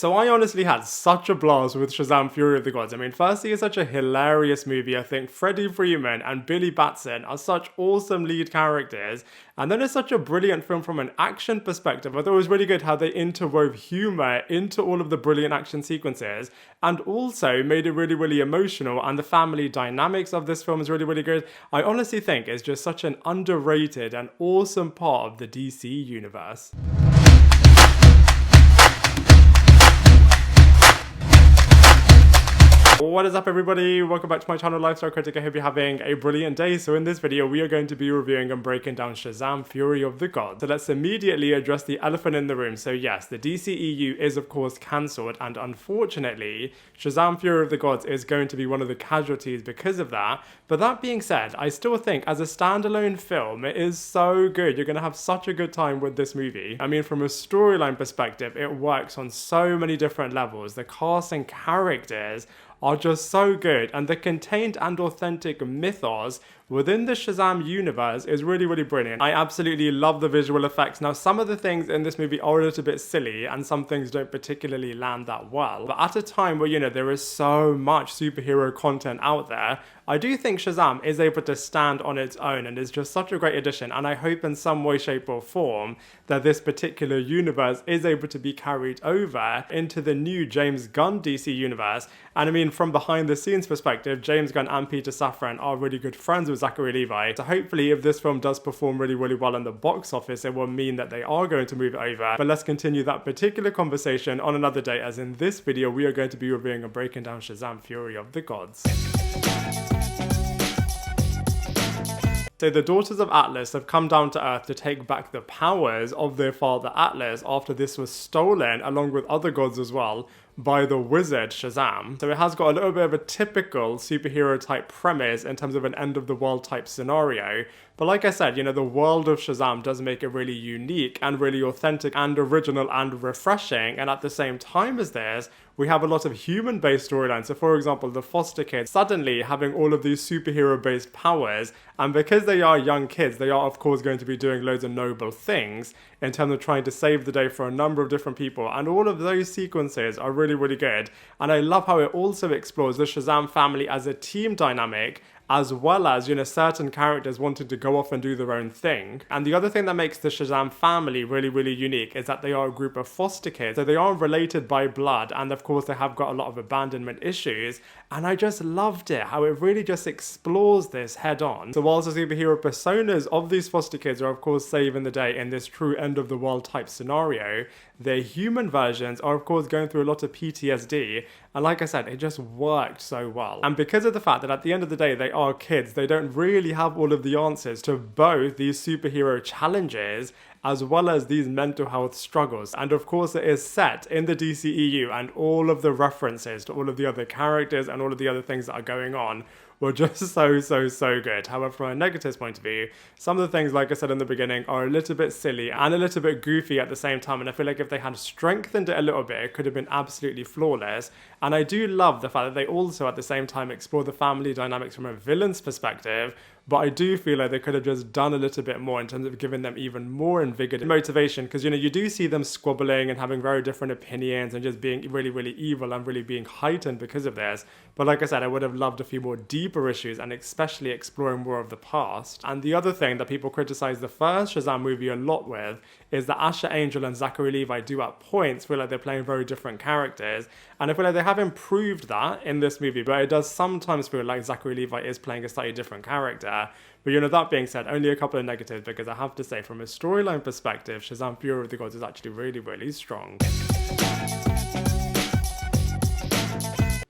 So I honestly had such a blast with Shazam Fury of the Gods. I mean, firstly, it's such a hilarious movie. I think Freddie Freeman and Billy Batson are such awesome lead characters. And then it's such a brilliant film from an action perspective. I thought it was really good how they interwove humor into all of the brilliant action sequences and also made it really, really emotional. And the family dynamics of this film is really, really good. I honestly think it's just such an underrated and awesome part of the DC universe. What is up, everybody? Welcome back to my channel, Lifestyle Critic. I hope you're having a brilliant day. So in this video, we are going to be reviewing and breaking down Shazam Fury of the Gods. So let's immediately address the elephant in the room. So yes, the DCEU is of course cancelled, and unfortunately, Shazam Fury of the Gods is going to be one of the casualties because of that. But that being said, I still think as a standalone film, it is so good. You're going to have such a good time with this movie. I mean, from a storyline perspective, it works on so many different levels. The cast and characters are just so good, and the contained and authentic mythos within the Shazam universe is really, really brilliant. I absolutely love the visual effects. Now, some of the things in this movie are a little bit silly, and some things don't particularly land that well. But at a time where, you know, there is so much superhero content out there, I do think Shazam is able to stand on its own and is just such a great addition. And I hope in some way, shape or form that this particular universe is able to be carried over into the new James Gunn DC universe. And I mean, from behind the scenes perspective, James Gunn and Peter Safran are really good friends with Zachary Levi. So hopefully if this film does perform really, really well in the box office, it will mean that they are going to move it over. But let's continue that particular conversation on another day, as in this video, we are going to be reviewing and breaking down Shazam Fury of the Gods. So the daughters of Atlas have come down to Earth to take back the powers of their father Atlas after this was stolen, along with other gods as well, by the wizard Shazam. So it has got a little bit of a typical superhero type premise in terms of an end of the world type scenario. But like I said, you know, the world of Shazam does make it really unique and really authentic and original and refreshing. And at the same time as this, we have a lot of human-based storylines. So for example, the foster kids suddenly having all of these superhero-based powers. And because they are young kids, they are of course going to be doing loads of noble things in terms of trying to save the day for a number of different people. And all of those sequences are really, really good. And I love how it also explores the Shazam family as a team dynamic, as well as, you know, certain characters wanting to go off and do their own thing. And the other thing that makes the Shazam family really, really unique is that they are a group of foster kids. So they are related by blood, and of course they have got a lot of abandonment issues. And I just loved it, how it really just explores this head on. So whilst the superhero personas of these foster kids are of course saving the day in this true end of the world type scenario, their human versions are of course going through a lot of PTSD. And like I said, it just worked so well. And because of the fact that at the end of the day, they are kids, they don't really have all of the answers to both these superhero challenges as well as these mental health struggles. And of course it is set in the DCEU, and all of the references to all of the other characters and all of the other things that are going on were just so good. However, from a negatives point of view, some of the things, like I said in the beginning, are a little bit silly and a little bit goofy at the same time. And I feel like if they had strengthened it a little bit, it could have been absolutely flawless. And I do love the fact that they also at the same time explore the family dynamics from a villain's perspective. But I do feel like they could have just done a little bit more in terms of giving them even more invigorated motivation. Because, you know, you do see them squabbling and having very different opinions and just being really, really evil and really being heightened because of this. But like I said, I would have loved a few more deeper issues and especially exploring more of the past. And the other thing that people criticize the first Shazam movie a lot with is that Asher Angel and Zachary Levi do at points feel like they're playing very different characters. And I feel like they have improved that in this movie, but it does sometimes feel like Zachary Levi is playing a slightly different character. But you know, that being said, only a couple of negatives, because I have to say from a storyline perspective, Shazam Fury of the Gods is actually really, really strong.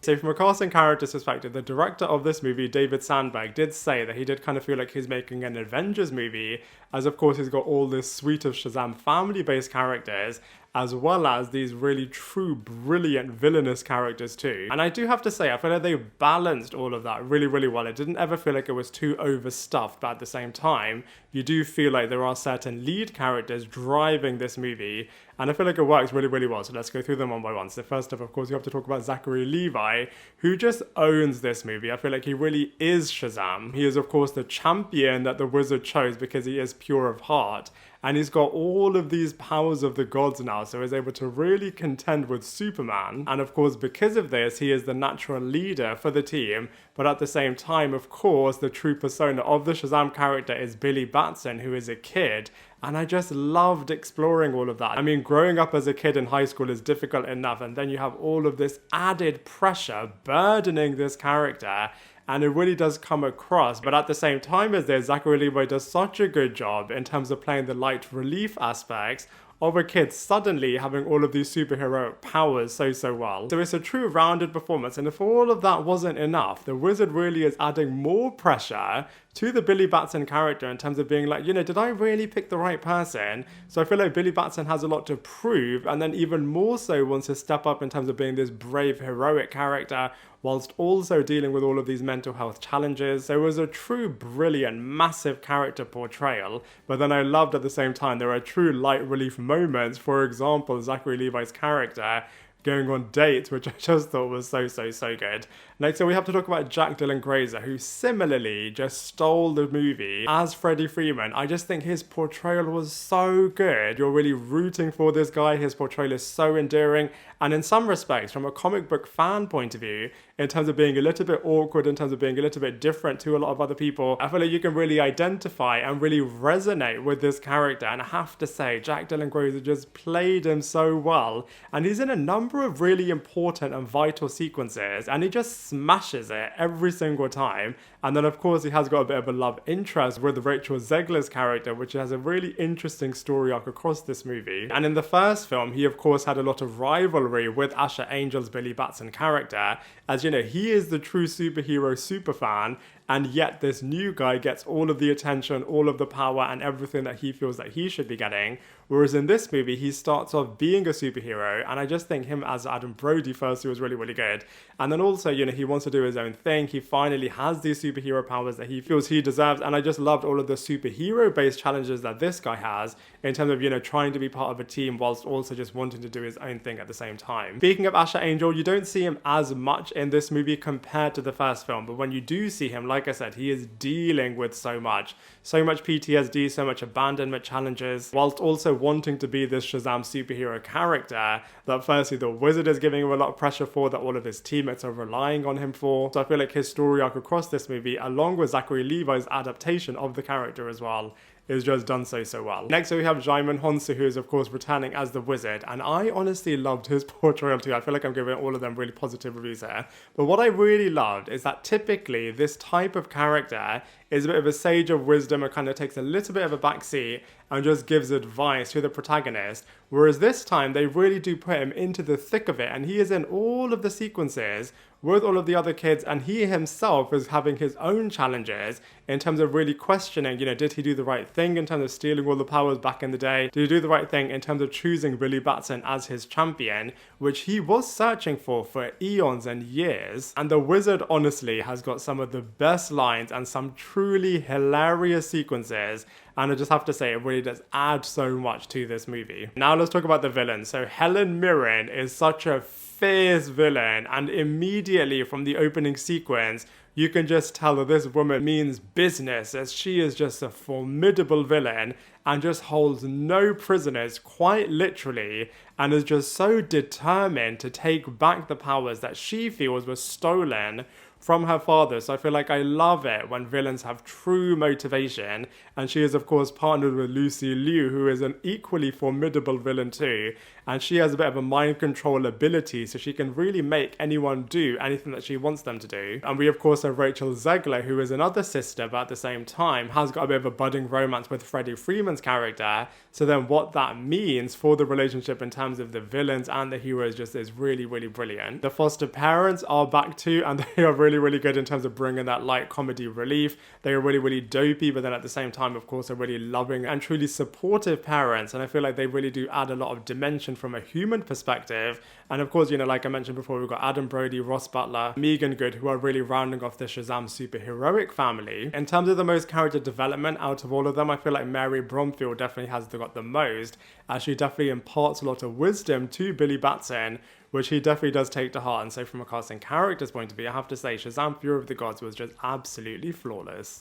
So from a cast and characters perspective, the director of this movie, David Sandberg, did say that he did kind of feel like he's making an Avengers movie, as of course he's got all this suite of Shazam family-based characters, as well as these really true, brilliant villainous characters too. And I do have to say, I feel like they balanced all of that really, really well. It didn't ever feel like it was too overstuffed, but at the same time, you do feel like there are certain lead characters driving this movie, and I feel like it works really, really well. So let's go through them one by one. So first up, of course, you have to talk about Zachary Levi, who just owns this movie. I feel like he really is Shazam. He is, of course, the champion that the wizard chose because he is pure of heart. and he's got all of these powers of the gods now, so he's able to really contend with Superman. And of course, because of this, he is the natural leader for the team. But at the same time, of course, the true persona of the Shazam character is Billy Batson, who is a kid. And I just loved exploring all of that. I mean, growing up as a kid in high school is difficult enough, and then you have all of this added pressure burdening this character, and it really does come across. But at the same time as this, Zachary Levi does such a good job in terms of playing the light relief aspects of a kid suddenly having all of these superhero powers so well. So it's a true rounded performance, and if all of that wasn't enough, the Wizard really is adding more pressure to the Billy Batson character in terms of being like, you know, did I really pick the right person? So I feel like Billy Batson has a lot to prove, and then even more so wants to step up in terms of being this brave, heroic character, whilst also dealing with all of these mental health challenges. So it was a true brilliant, massive character portrayal, but then I loved at the same time there are true light relief moments. For example, Zachary Levi's character going on dates, which I just thought was so good. Next, so we have to talk about Jack Dylan Grazer, who similarly just stole the movie as Freddie Freeman. I just think his portrayal was so good. You're really rooting for this guy. His portrayal is so endearing. And in some respects, from a comic book fan point of view, in terms of being a little bit awkward, in terms of being a little bit different to a lot of other people, I feel like you can really identify and really resonate with this character. And I have to say, Jack Dylan Grazer just played him so well. And he's in a number of really important and vital sequences, and he just smashes it every single time. And then of course he has got a bit of a love interest with Rachel Zegler's character, which has a really interesting story arc across this movie. And in the first film, he of course had a lot of rivalry with Asher Angel's Billy Batson character, as you know, he is the true superhero superfan, and yet this new guy gets all of the attention, all of the power, and everything that he feels that he should be getting. Whereas in this movie, he starts off being a superhero, and I just think him as Adam Brody first, he was really good. And then also, you know, he wants to do his own thing. He finally has these superhero powers that he feels he deserves, and I just loved all of the superhero-based challenges that this guy has in terms of, you know, trying to be part of a team whilst also just wanting to do his own thing at the same time. Speaking of Asher Angel, you don't see him as much in this movie compared to the first film, but when you do see him, like I said, he is dealing with so much PTSD, so much abandonment challenges, whilst also wanting to be this Shazam superhero character that firstly the Wizard is giving him a lot of pressure for, that all of his teammates are relying on him for. So I feel like his story arc across this movie, along with Zachary Levi's adaptation of the character as well, is just done so well. Next, we have Djimon, Hounsou, who is of course returning as the Wizard, and I honestly loved his portrayal too. I feel like I'm giving all of them really positive reviews here. But what I really loved is that typically this type of character is a bit of a sage of wisdom and kind of takes a little bit of a backseat and just gives advice to the protagonist. Whereas this time, they really do put him into the thick of it, and he is in all of the sequences with all of the other kids, and he himself is having his own challenges in terms of really questioning, you know, did he do the right thing in terms of stealing all the powers back in the day? Did he do the right thing in terms of choosing Billy Batson as his champion, which he was searching for eons and years? And the Wizard honestly has got some of the best lines and some truly hilarious sequences, and I just have to say, it really does add so much to this movie. Now let's talk about the villain. So Helen Mirren is such a fierce villain, and immediately from the opening sequence, you can just tell that this woman means business, as she is just a formidable villain and just holds no prisoners, quite literally, and is just so determined to take back the powers that she feels were stolen from her father. So I feel like I love it when villains have true motivation, and she is of course partnered with Lucy Liu, who is an equally formidable villain too, and she has a bit of a mind control ability, so she can really make anyone do anything that she wants them to do. And we of course have Rachel Zegler, who is another sister, but at the same time has got a bit of a budding romance with Freddie Freeman's character. So then what that means for the relationship in terms of the villains and the heroes just is really brilliant. The foster parents are back too, and they are really good in terms of bringing that light comedy relief. They are really dopey, but then at the same time, of course, are really loving and truly supportive parents. And I feel like they really do add a lot of dimension from a human perspective. And of course, you know, like I mentioned before, we've got Adam Brody, Ross Butler, Meagan Good, who are really rounding off the Shazam superheroic family. In terms of the most character development out of all of them, I feel like Mary Bromfield definitely has got the most, as she definitely imparts a lot of wisdom to Billy Batson, which he definitely does take to heart. And so from a casting character's point of view, I have to say Shazam Fury of the Gods was just absolutely flawless.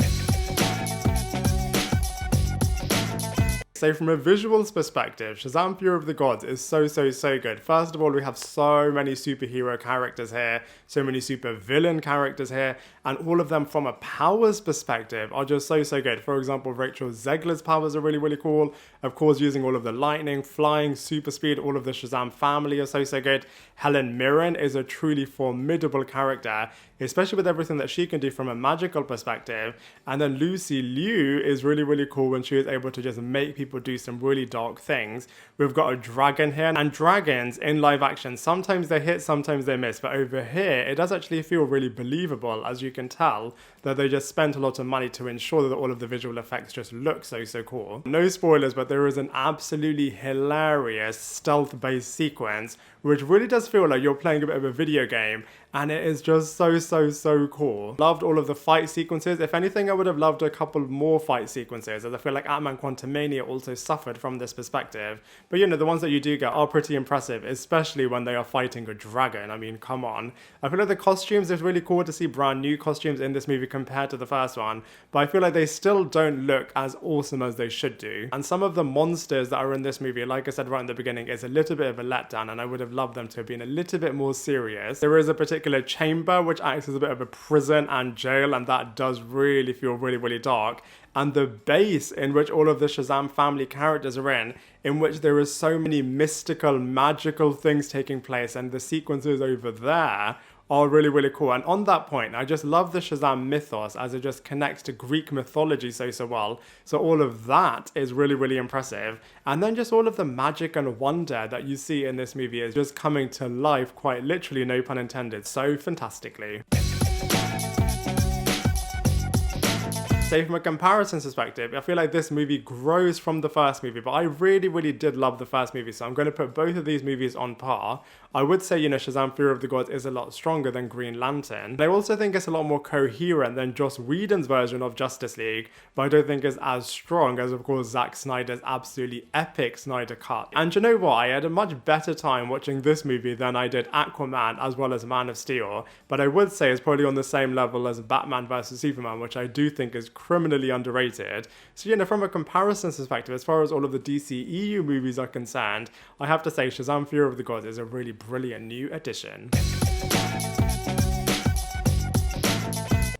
So from a visuals perspective, Shazam Fury of the Gods is so good. First of all, we have so many superhero characters here, so many super villain characters here, and all of them from a powers perspective are just so good. For example, Rachel Zegler's powers are really cool. Of course, using all of the lightning, flying, super speed, all of the Shazam family are so good. Helen Mirren is a truly formidable character, especially with everything that she can do from a magical perspective. And then Lucy Liu is really cool when she is able to just make people do some really dark things. We've got a dragon here, and dragons in live action, sometimes they hit, sometimes they miss, but over here it does actually feel really believable, as you can tell that they just spent a lot of money to ensure that all of the visual effects just look so cool. No spoilers, but there is an absolutely hilarious stealth-based sequence which really does feel like you're playing a bit of a video game, and it is just so cool. Loved all of the fight sequences. If anything, I would have loved a couple more fight sequences, as I feel like Ant-Man Quantumania also suffered from this perspective. But you know, the ones that you do get are pretty impressive, especially when they are fighting a dragon. I mean, come on. I feel like the costumes, it's really cool to see brand new costumes in this movie compared to the first one, but I feel like they still don't look as awesome as they should do. And some of the monsters that are in this movie, like I said right in the beginning, is a little bit of a letdown, and I would have loved them to have been a little bit more serious. There is a particular chamber which acts as a bit of a prison and jail, and that does really feel really dark. And the base in which all of the Shazam family characters are in which there is so many mystical, magical things taking place, and the sequences over there are really cool. And on that point, I just love the Shazam mythos as it just connects to Greek mythology so well. So all of that is really impressive. And then just all of the magic and wonder that you see in this movie is just coming to life, quite literally, no pun intended, so fantastically. So from a comparison perspective, I feel like this movie grows from the first movie, but I really did love the first movie, so I'm going to put both of these movies on par. I would say, you know, Shazam Fury of the Gods is a lot stronger than Green Lantern. I also think it's a lot more coherent than Joss Whedon's version of Justice League, but I don't think it's as strong as, of course, Zack Snyder's absolutely epic Snyder Cut. And you know what? I had a much better time watching this movie than I did Aquaman as well as Man of Steel, but I would say it's probably on the same level as Batman vs Superman, which I do think is criminally underrated. So, you know, from a comparison perspective, as far as all of the DCEU movies are concerned, I have to say Shazam Fury of the Gods is a really brilliant new addition.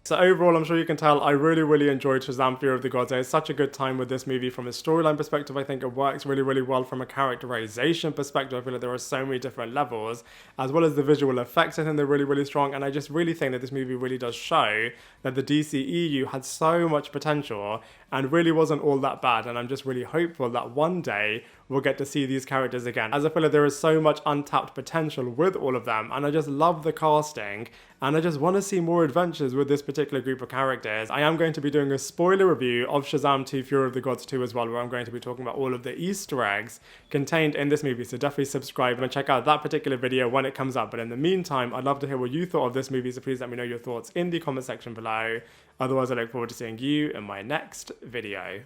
So overall, I'm sure you can tell, I really enjoyed Shazam Fury of the Gods. I had such a good time with this movie. From a storyline perspective, I think it works really well. From a characterization perspective, I feel like there are so many different levels, as well as the visual effects. I think they're really strong, and I just really think that this movie really does show that the DCEU had so much potential and really wasn't all that bad, and I'm just really hopeful that one day we'll get to see these characters again, as I feel like there is so much untapped potential with all of them, and I just love the casting, and I just want to see more adventures with this particular group of characters. I am going to be doing a spoiler review of Shazam 2 Fury of the Gods 2 as well, where I'm going to be talking about all of the Easter eggs contained in this movie, so definitely subscribe and check out that particular video when it comes up. But in the meantime, I'd love to hear what you thought of this movie, so please let me know your thoughts in the comment section below. Otherwise, I look forward to seeing you in my next video.